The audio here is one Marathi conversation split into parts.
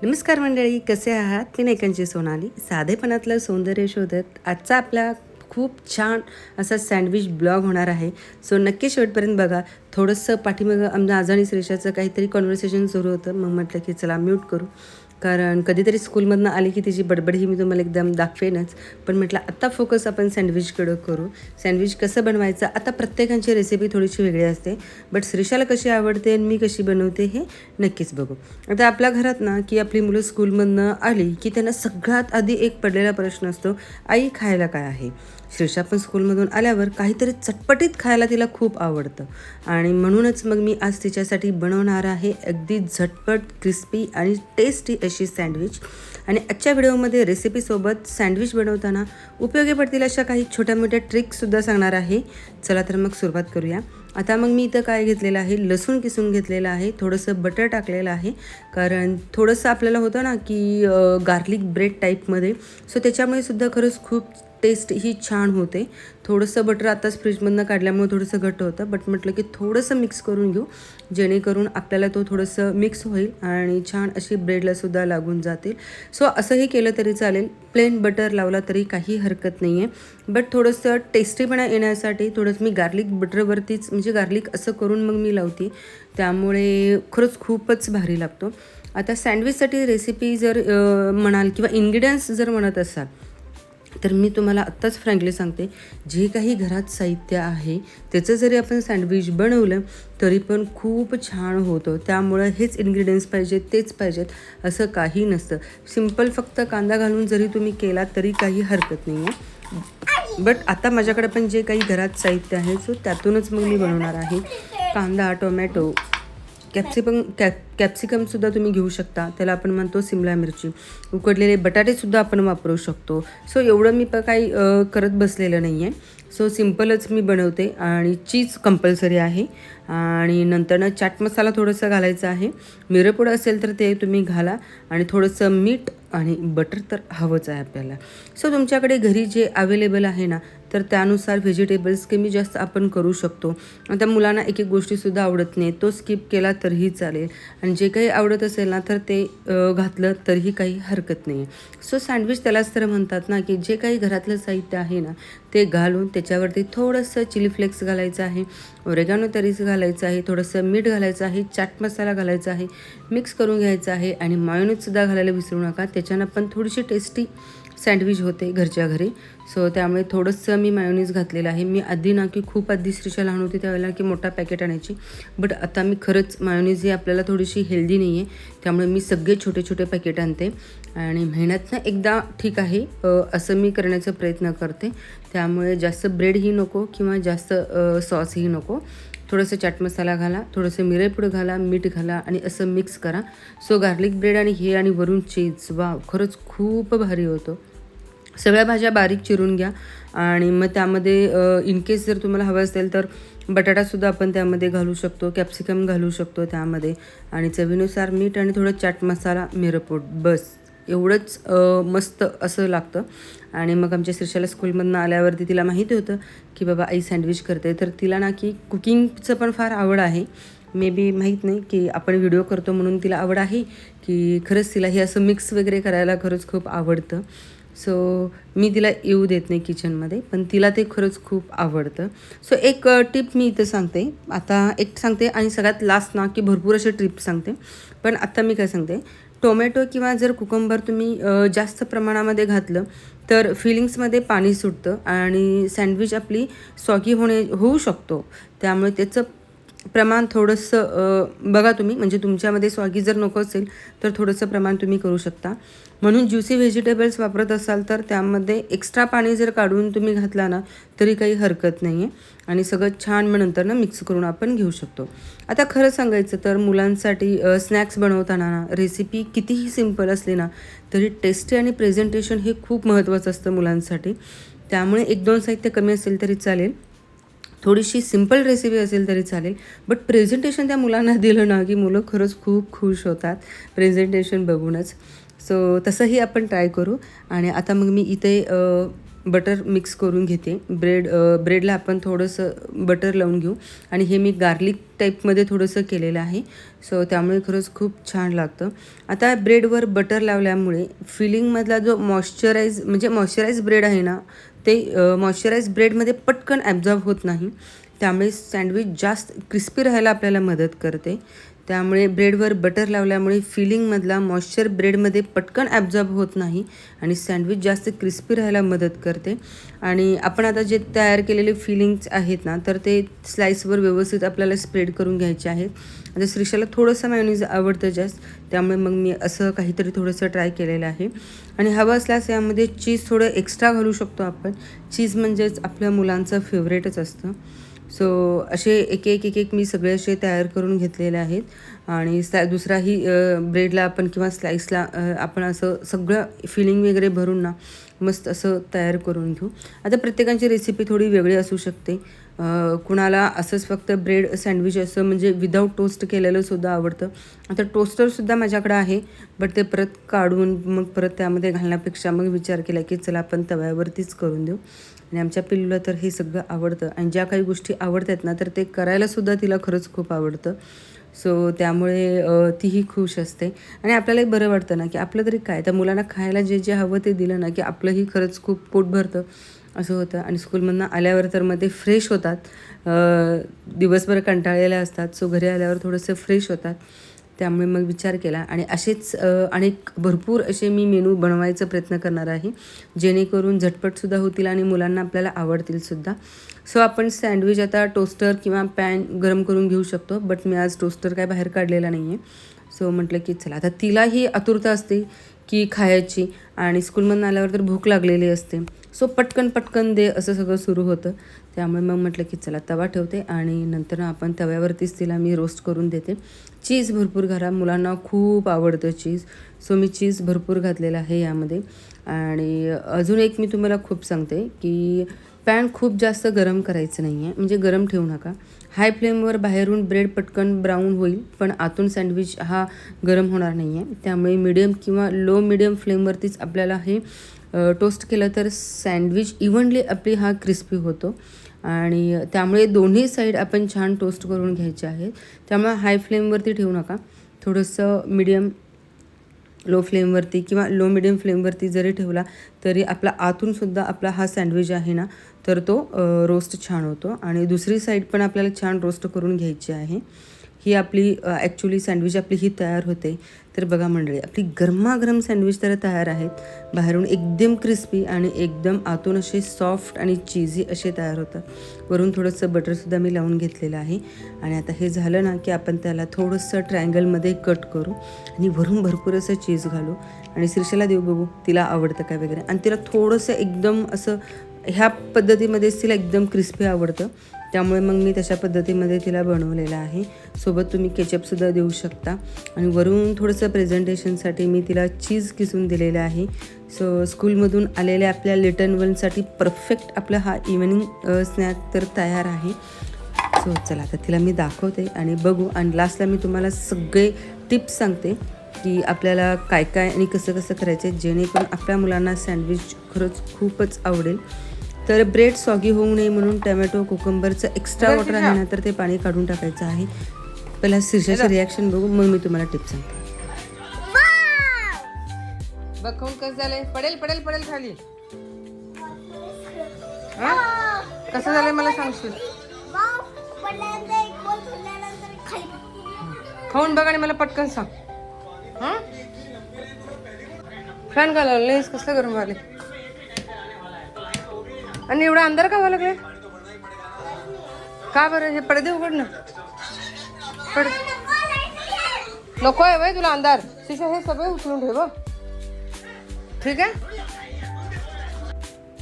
नमस्कार मंडळी, कसे आहात? मी नेकांची सोनाली, साधेपणातलं सौंदर्य शोधत आजचा आपला खूप छान असा सँडविच ब्लॉग होणार आहे. सो नक्की शेवटपर्यंत बघा. थोडंसं पाठीमागं आमच्या आज आणि श्रेषाचं काहीतरी कॉन्व्हर्सेशन सुरू होतं. मग म्हटलं की चला म्यूट करू, कारण कधीतरी स्कूलमधनं आली की तिची बडबड ही मी तुम्हाला एकदम दाखवेनच. पण म्हटलं आत्ता फोकस आपण सँडविचकडं करू. सँडविच कसं बनवायचं, आता प्रत्येकाची रेसिपी थोडीशी वेगळी असते, बट श्रेषाला कशी आवडते आणि मी कशी बनवते हे नक्कीच बघू. आता आपल्या घरात ना की आपली मुलं स्कूलमधनं आली की त्यांना सगळ्यात आधी एक पडलेला प्रश्न असतो, आई खायला काय आहे. श्रेषा पण स्कूलमधून आल्यावर काहीतरी चटपटीत खायला तिला खूप आवडतं, आणि म्हणूनच मग मी आज तिच्यासाठी बनवणार आहे अगदी झटपट, क्रिस्पी आणि टेस्टी अशी सँडविच. आणि आजच्या व्हिडिओमध्ये रेसिपीसोबत सँडविच बनवताना उपयोगी पडतील अशा काही छोट्या मोठ्या ट्रिक्ससुद्धा सांगणार आहे. चला तर मग सुरुवात करूया. आता मग मी इथं काय घेतलेलं आहे, लसूण किसून घेतलेलं आहे, थोडंसं बटर टाकलेलं आहे, कारण थोडंसं आपल्याला होतं ना की गार्लिक ब्रेड टाईपमध्ये, सो त्याच्यामुळे सुद्धा खरंच खूप टेस्ट ही छान होते. थोडंसं बटर आताच फ्रीजमधनं काढल्यामुळे थोडंसं घट्ट होतं, बट म्हटलं की थोडंसं मिक्स करून घेऊ, जेणेकरून आपल्याला तो थोडंसं मिक्स होईल आणि छान अशी ब्रेडलासुद्धा लागून जातील. सो असंही केलं तरी चालेल, प्लेन बटर लावला तरी काही हरकत नाही आहे, बट थोडंसं टेस्टीपणा येण्यासाठी थोडंसं मी गार्लिक बटरवरतीच, म्हणजे गार्लिक असं करून मग मी लावते, त्यामुळे खरंच खूपच भारी लागतो. आता सँडविचसाठी रेसिपी जर म्हणाल किंवा इन्ग्रेडियंट्स जर म्हणत असाल तर मी तुम्हाला आत्ताच फ्रँकली सांगते, जे काही घरात साहित्य आहे त्याचं जरी आपण सँडविच बनवलं तरी पण खूप छान होतं. त्यामुळं हेच इन्ग्रेडियंट्स पाहिजेत, तेच पाहिजेत असं काही नसतं. सिम्पल फक्त कांदा घालून जरी तुम्ही केला तरी काही हरकत नाही आहे. बट आता माझ्याकडे पण जे काही घरात साहित्य आहे सो त्यातूनच मग मी बनवणार आहे. कांदा, टोमॅटो, कॅप्सिकमसुद्धा तुम्ही घेऊ शकता, त्याला आपण म्हणतो सिमला मिरची, उकडलेले बटाटेसुद्धा आपण वापरू शकतो. सो एवढं मी काही करत बसलेलं नाही आहे. सो सिम्पलच मी बनवते, आणि चीज कंपल्सरी आहे, आणि नंतरनं चाट मसाला थोडंसं घालायचा आहे, मिरपूड असेल तर ते तुम्ही घाला, आणि थोडंसं मीठ आणि बटर तर हवंच आहे आपल्याला. सो तुमच्याकडे घरी जे अवेलेबल आहे ना तर त्यानुसार व्हेजिटेबल्स कमी जास्त आपण करू शकतो. आता मुलांना एक एक गोष्टीसुद्धा आवडत नाही, तो स्किप केला तरीही चालेल, आणि जे काही आवडत असेल ना तर ते घातलं तरीही काही हरकत नाही आहे. सो सँडविच त्यालाच तर म्हणतात ना की जे काही घरातलं साहित्य आहे ना ते घालून त्याच्यावरती थोडंसं चिली फ्लेक्स घालायचं आहे, ओरेगानो तरीच घालायचं आहे, थोडंसं मीठ घालायचं आहे, चाट मसाला घालायचा आहे, मिक्स करून घ्यायचं आहे, आणि मायोनीजसुद्धा घालायला विसरू नका, त्याच्यानं पण थोडीशी टेस्टी सँडविच होते घरच्या घरी. सो त्यामुळे थोडंसं मी मायोनीज घातलेलं आहे. मी आधी ना की खूप आधी श्रीषा लहान होती त्यावेळेला की मोठा पॅकेट आणायची, बट आता मी खरंच मायोनीज ही आपल्याला थोडीशी हेल्दी नाही आहे, त्यामुळे मी सगळे छोटे छोटे पॅकेट आणते, आणि महिन्यातनं एकदा ठीक आहे असं मी करण्याचा प्रयत्न करते. त्यामुळे जास्त ब्रेडही नको किंवा जास्त सॉसही नको. थोडंसं चाट मसाला घाला, थोडंसं मिरेपूड घाला, मीठ घाला, आणि असं मिक्स करा. सो गार्लिक ब्रेड आणि हे आणि वरून चीज, वाव, खरंच खूप भारी होतं. सगळ्या भाज्या बारीक चिरून घ्या, आणि मग त्यामध्ये इनकेस जर तुम्हाला हवं असेल तर बटाटासुद्धा आपण त्यामध्ये घालू शकतो, कॅप्सिकम घालू शकतो त्यामध्ये, आणि चवीनुसार मीठ आणि थोडं चाट मसाला, मिरपूड, बस एवढंच मस्त असं लागतं. आणि मग आमच्या श्रीषाला स्कूलमधून आल्यावरती तिला माहिती होतं की बाबा आई सँडविच करते, तर तिला ना की कुकिंगचं पण फार आवड आहे. मे बी माहीत नाही की आपण व्हिडिओ करतो म्हणून तिला आवड आहे की खरंच तिला हे असं मिक्स वगैरे करायला खरंच खूप आवडतं. सो मी तिला येऊ देत नाही किचनमध्ये, पण तिला ते खरंच खूप आवडतं. सो एक टिप मी इथं सांगते, आता एक सांगते आणि सगळ्यात लास्ट ना की भरपूर असे टिप सांगते, पण आत्ता मी काय सांगते, टोमॅटो किंवा जर कुकंबर तुम्ही जास्त प्रमाणामध्ये घातलं तर फिलिंग्समध्ये पाणी सुटतं आणि सँडविच आपली सॉगी होऊ शकतो. त्यामुळे त्याचं प्रमाण थोडंसं बघा तुम्ही, म्हणजे तुमच्यामध्ये स्वागी जर नको असेल तर थोडंसं प्रमाण तुम्ही करू शकता. म्हणून ज्युसी व्हेजिटेबल्स वापरत असाल तर त्यामध्ये एक्स्ट्रा पाणी जर काढून तुम्ही घातला ना तरी काही हरकत नाही आहे, आणि सगळं छान मग नंतर मिक्स करून आपण घेऊ शकतो. आता खरं सांगायचं तर मुलांसाठी स्नॅक्स बनवताना ना रेसिपी कितीही सिम्पल असली ना तरी टेस्टी आणि प्रेझेंटेशन हे खूप महत्त्वाचं असतं मुलांसाठी. त्यामुळे 1-2 साहित्य कमी असेल तरी चालेल, थोडीशी सिंपल रेसिपी असेल तरी चालेल, बट प्रेझेंटेशन त्या मुलांना दिलं ना की मुलं खरंच खूप खुश होतात प्रेझेंटेशन बघूनच. सो तसंही आपण ट्राय करू. आणि आता मग मी इथे बटर मिक्स करून घेते. ब्रेडला आपण थोडंसं बटर लावून घेऊ आणि हे मी गार्लिक टाईपमध्ये थोडंसं केलेलं आहे. सो त्यामुळे खरंच खूप छान लागतं. आता ब्रेडवर बटर लावल्यामुळे फिलिंगमधला जो मॉइश्चराईज ब्रेड आहे ना, ते मॉइश्चराईज ब्रेडमध्ये पटकन ॲब्झॉर्ब होत नाही. त्यामुळे सँडविच जास्त क्रिस्पी राहायला आपल्याला मदत करते. त्यामुळे ब्रेडवर बटर लावल्यामुळे फिलिंगमधला मॉइश्चर ब्रेडमध्ये पटकन ॲब्झॉर्ब होत नाही आणि सँडविच जास्त क्रिस्पी राहायला मदत करते. आणि आपण आता जे तयार केलेले फिलिंग्स आहेत ना, तर ते स्लाईसवर व्यवस्थित आपल्याला स्प्रेड करून घ्यायचे आहेत. आता श्रीषाला थोडंसं मेयोनीज आवडतं जास्त, त्यामुळे मग मी असं काहीतरी थोडंसं ट्राय केलेलं आहे. आणि हवं असल्यास यामध्ये चीज थोडं एक्स्ट्रा घालू शकतो आपण. चीज म्हणजेच आपल्या मुलांचं फेवरेटच असतं. सो असे एक मी सगळे असे तयार करून घेतलेले आहेत. आणि दुसराही ब्रेडला आपण किंवा स्लाईसला आपण असं सगळं फिलिंग वगैरे भरून ना मस्त असं तयार करून घेऊ. आता प्रत्येकाची रेसिपी थोडी वेगळी असू शकते. कुणाला असंच फक्त ब्रेड सँडविच असं म्हणजे विदाऊट टोस्ट केलेलं सुद्धा आवडतं. आता टोस्टरसुद्धा माझ्याकडं आहे, बट ते परत काढून मग परत त्यामध्ये घालण्यापेक्षा मग विचार केला की चला आपण तव्यावरतीच करून देऊ. आणि आमच्या पिल्लूला तर हे सगळं आवडतं आणि ज्या काही गोष्टी आवडतात ना, तर ते करायलासुद्धा तिला खरंच खूप आवडतं. सो त्यामुळे तीही खुश असते आणि आपल्यालाही बरं वाटतं ना, की आपलं तरी काय, त्या मुलांना खायला जे जे हवं ते दिलं ना, की आपलंही खरंच खूप पोट भरतं असं होतं. आणि स्कूलमधनं आल्यावर तर मग ते फ्रेश होतात. दिवसभर कंटाळलेल्या असतात, सो घरी आल्यावर थोडंसं फ्रेश होतात. त्यामुळे मग विचार केला आणि असेच अनेक भरपूर असे मी मेनू बनवायचा प्रयत्न करणार आहे, जेणेकरून झटपटसुद्धा होतील आणि मुलांना आपल्याला आवडतीलसुद्धा. सो आपण सँडविच आता टोस्टर किंवा पॅन गरम करून घेऊ शकतो, बट मी आज टोस्टर काय बाहेर काढलेला नाही आहे. सो म्हटलं की चला, आता तिलाही आतुरता असते की खायची आणि स्कूलमधून आल्यावर तर भूक लागलेली असते. सो पटकन दे असं सगळं सुरू होतं. त्यामुळे मग म्हटलं की चला तवा ठेवते आणि नंतर आपण तव्यावरतीच तिला मी रोस्ट करून देते. चीज भरपूर घाला, मुलांना खूप आवडतं चीज. सो मी चीज भरपूर घातलेलं आहे यामध्ये. आणि अजून एक मी तुम्हाला खूप सांगते की पॅन खूप जास्त गरम करायचं नाही आहे, म्हणजे गरम ठेवू नका. हाय फ्लेमवर बाहेरून ब्रेड पटकन ब्राऊन होईल, पण आतून सँडविच हा गरम होणार नाही आहे. त्यामुळे मिडियम किंवा लो मिडियम फ्लेमवरतीच आपल्याला हे टोस्ट केलं तर सँडविच इव्हनली आपली हा क्रिस्पी होतो. आणि त्यामुळे दोन्ही साईड आपण छान टोस्ट करून घ्यायचे आहेत. त्यामुळे हाय फ्लेमवरती ठेवू नका, थोडंसं मिडियम लो फ्लेमवरती किंवा लो मिडियम फ्लेमवरती जरी ठेवला तरी आपला आतूनसुद्धा आपला हा सँडविच आहे ना, तर तो रोस्ट छान होतो. आणि दुसरी साईड पण आपल्याला छान रोस्ट करून घ्यायची आहे. ही आपली ॲक्च्युली सँडविच आपली ही तयार होते. तर बघा मंडळी, आपली गरमागरम सँडविच तर तयार आहेत. बाहेरून एकदम क्रिस्पी आणि एकदम आतून असे सॉफ्ट आणि चीझी असे तयार होतात. वरून थोडंसं बटरसुद्धा मी लावून घेतलेलं आहे. आणि आता हे झालं ना, की आपण त्याला थोडंसं ट्रायंगलमध्ये कट करू आणि वरून भरपूर असं चीज घालू आणि श्रीषाला देऊ, बघू तिला आवडतं काय वगैरे. आणि तिला थोडंसं एकदम असं ह्या पद्धतीमध्येच तिला एकदम क्रिस्पी आवडतं. त्यामुळे मग मी तशा पद्धतीमध्ये तिला बनवलेलं आहे. सोबत तुम्ही केचपसुद्धा देऊ शकता. आणि वरून थोडंसं प्रेझेंटेशनसाठी मी तिला चीज किसून दिलेलं आहे. सो स्कूलमधून आलेल्या आपल्या लिटल वनसाठी परफेक्ट आपला हा इव्हनिंग स्नॅक तर तयार आहे. सो चला आता तिला मी दाखवते आणि बघू. आणि लास्टला मी तुम्हाला सगळे टिप्स सांगते की आपल्याला काय काय आणि कसं कसं करायचं आहे, जेणेकरून आपल्या मुलांना सँडविच खरंच खूपच आवडेल. तर ब्रेड सॉगी होऊ नये म्हणून टमॅटो कुकुंबरचं एक्स्ट्रा वॉटर आहे ना, तर ते पाणी काढून टाकायचं आहे. पहिला श्रीषाचं रिॲक्शन बघू, मग मी तुम्हाला टिप्स सांगते. बघ खाऊन कसं झालंय, पडेल पडेल पडेल खाली. कसं झालंय मला सांगशील? खाऊन बघ आणि मला पटकन सांग. फॅन घालवलं कसलं गरम झाले आणि एवढा अंधार का व्हायला लागले का बरं? हे पडदे उघड ना. नको आहे बाई तुला अंधार. शिशा हे सगळे उचलून ठेव, ठीक आहे.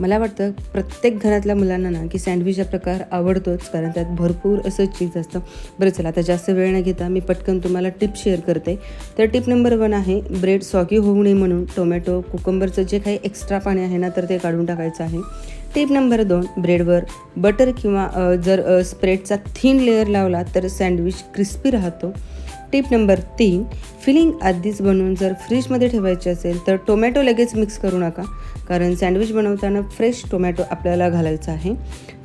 मला वाटतं प्रत्येक घरातल्या मुलांना ना की सँडविच हा प्रकार आवडतोच, कारण त्यात भरपूर असं चीज असतं. बरं चला, आता जास्त वेळ न घेता मी पटकन तुम्हाला टिप शेअर करते. तर टिप नंबर 1 आहे, ब्रेड सॉगी होऊ नये म्हणून टोमॅटो कुकुंबरचं जे काही एक्स्ट्रा पाणी आहे ना, तर ते काढून टाकायचं आहे. टिप नंबर 2, ब्रेडवर बटर किंवा जर स्प्रेडचा थिन लेअर लावला तर सँडविच क्रिस्पी राहतो. टिप नंबर 3, फिलिंग आधीच बनवून जर फ्रीजमध्ये ठेवायची असेल तर टोमॅटो लगेच मिक्स करू नका, कारण सँडविच बनवताना फ्रेश टोमॅटो आपल्याला घालायचा आहे.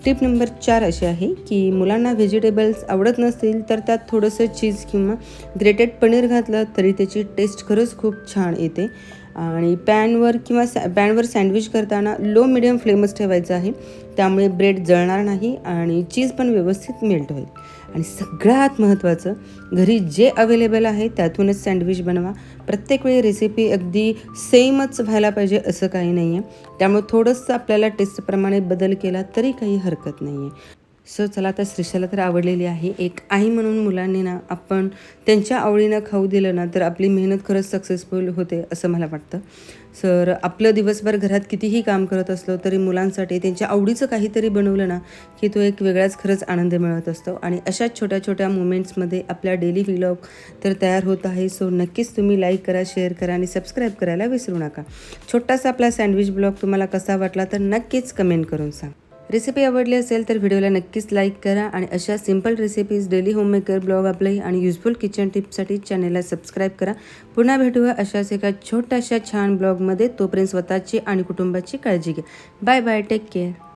टिप नंबर 4 अशी आहे की मुलांना व्हेजिटेबल्स आवडत नसतील तर त्यात थोडंसं चीज किंवा ग्रेटेड पनीर घातलं तरी त्याची टेस्ट खरंच खूप छान येते. आणि पॅनवर सँडविच करताना लो मिडियम फ्लेमच ठेवायचा आहे, त्यामुळे ब्रेड जळणार नाही आणि चीज पण व्यवस्थित मेल्ट होईल. आणि सगळ्यात महत्त्वाचं, घरी जे अवेलेबल आहे त्यातूनच सँडविच बनवा. प्रत्येक वेळी रेसिपी अगदी सेमच व्हायला पाहिजे असं काही नाही आहे, त्यामुळे थोडंसं आपल्याला टेस्टप्रमाणे बदल केला तरी काही हरकत नाही आहे. सो चला, आता श्रीषाला तर आवडलेली आहे. एक आई म्हणून मुलांनी ना आपण त्यांच्या आवडीनं खाऊ दिलं ना तर आपली मेहनत खरंच सक्सेसफुल होते असं मला वाटतं. सर आपलं दिवसभर घरात कितीही काम करत असलो तरी मुलांसाठी त्यांच्या आवडीचं काहीतरी बनवलं ना की तो एक वेगळाच खरंच आनंद मिळत असतो. आणि अशाच छोट्या छोट्या मुमेंट्समध्ये आपला डेली व्लॉग तर तयार होत आहे. सो नक्कीच तुम्ही लाईक करा, शेअर करा आणि सबस्क्राईब करायला विसरू नका. छोटासा आपला सँडविच ब्लॉग तुम्हाला कसा वाटला तर नक्कीच कमेंट करून सांग. रेसिपी आवडली असेल तर व्हिडिओला नक्कीच लाईक करा आणि अशा simple recipes, daily homemaker blog आपले आणि युजफुल किचन टिप्ससाठी चॅनेलला सबस्क्राईब करा. पुन्हा भेटूया अशाच एका छोट्याशा छान ब्लॉगमध्ये. तोपर्यंत स्वतःची आणि कुटुंबाची काळजी घ्या. Bye bye, take care.